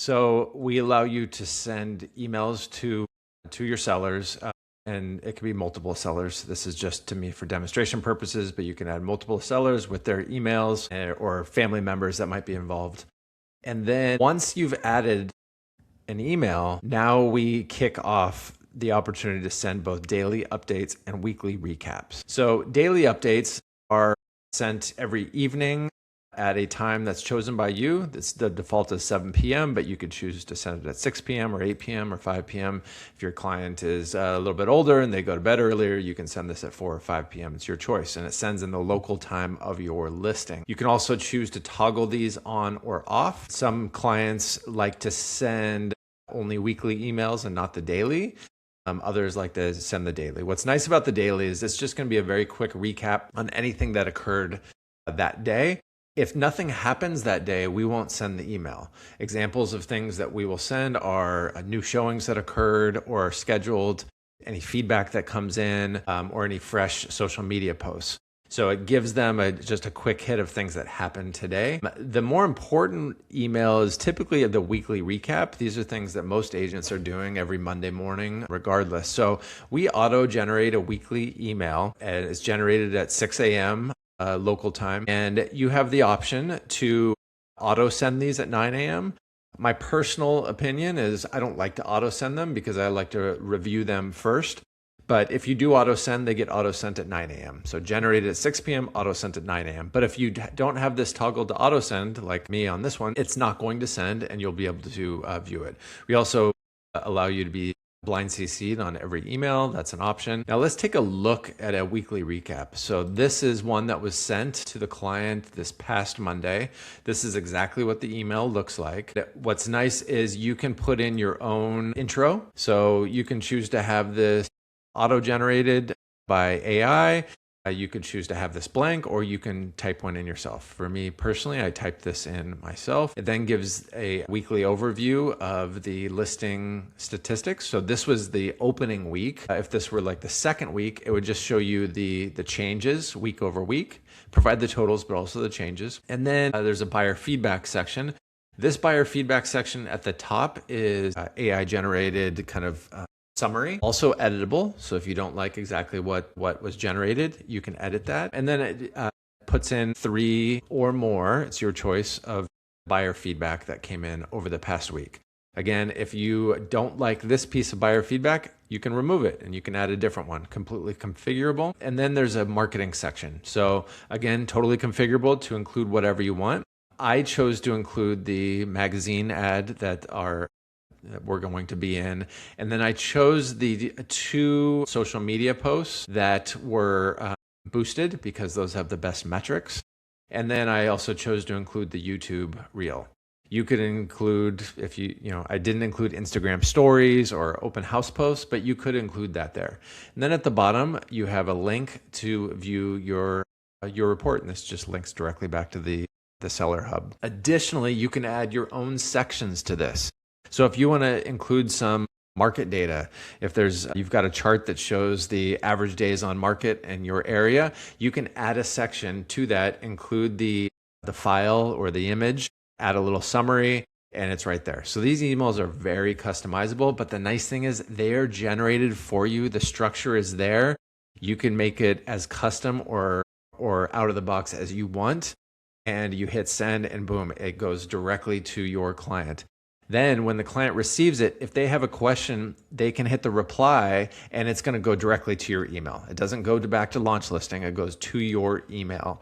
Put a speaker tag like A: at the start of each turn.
A: So we allow you to send emails to your sellers, and it could be multiple sellers. This is just to me for demonstration purposes, but you can add multiple sellers with their emails or family members that might be involved. And then once you've added an email, now we kick off the opportunity to send both daily updates and weekly recaps. So daily updates are sent every evening at a time that's chosen by you. The default is 7 p.m., but you could choose to send it at 6 p.m. or 8 p.m. or 5 p.m. If your client is a little bit older and they go to bed earlier, you can send this at 4 or 5 p.m. It's your choice, and it sends in the local time of your listing. You can also choose to toggle these on or off. Some clients like to send only weekly emails and not the daily. Others like to send the daily. What's nice about the daily is it's just going to be a very quick recap on anything that occurred that day. If nothing happens that day, we won't send the email. Examples of things that we will send are new showings that occurred or are scheduled, any feedback that comes in, or any fresh social media posts. So it gives them just a quick hit of things that happened today. The more important email is typically the weekly recap. These are things that most agents are doing every Monday morning, regardless. So we auto-generate a weekly email, and it's generated at 6 a.m. Local time, and you have the option to auto send these at 9 a.m. My personal opinion is I don't like to auto send them because I like to review them first. But if you do auto send, they get auto sent at 9 a.m. So generated at 6 p.m., auto sent at 9 a.m. But if you don't have this toggle to auto send, like me on this one, it's not going to send, and you'll be able to view it. We also allow you to be blind CC'd on every email. That's an option. Now let's take a look at a weekly recap. So this is one that was sent to the client this past Monday. This is exactly what the email looks like. What's nice is you can put in your own intro. So you can choose to have this auto-generated by AI. You could choose to have this blank, or you can type one in yourself. For me personally, I typed this in myself. It then gives a weekly overview of the listing statistics. So this was the opening week. If this were like the second week, it would just show you the changes week over week, provide the totals, but also the changes. And then there's a buyer feedback section. This buyer feedback section at the top is AI generated kind of summary, also editable. So if you don't like exactly what was generated, you can edit that. And then it puts in 3 or more, it's your choice, of buyer feedback that came in over the past week. Again, if you don't like this piece of buyer feedback, you can remove it and you can add a different one, completely configurable. And then there's a marketing section. So again, totally configurable to include whatever you want. I chose to include the magazine ad that we're going to be in. And then I chose the 2 social media posts that were boosted because those have the best metrics. And then I also chose to include the YouTube reel. You could include, if I didn't include Instagram stories or open house posts, but you could include that there. And then at the bottom, you have a link to view your report. And this just links directly back to the Seller Hub. Additionally, you can add your own sections to this. So if you want to include some market data, if you've got a chart that shows the average days on market in your area, you can add a section to that, include the file or the image, add a little summary, and it's right there. So these emails are very customizable, but the nice thing is they're generated for you. The structure is there. You can make it as custom or out of the box as you want, and you hit send and boom, it goes directly to your client. Then when the client receives it, if they have a question, they can hit the reply and it's going to go directly to your email. It doesn't go back to LaunchListing. It goes to your email.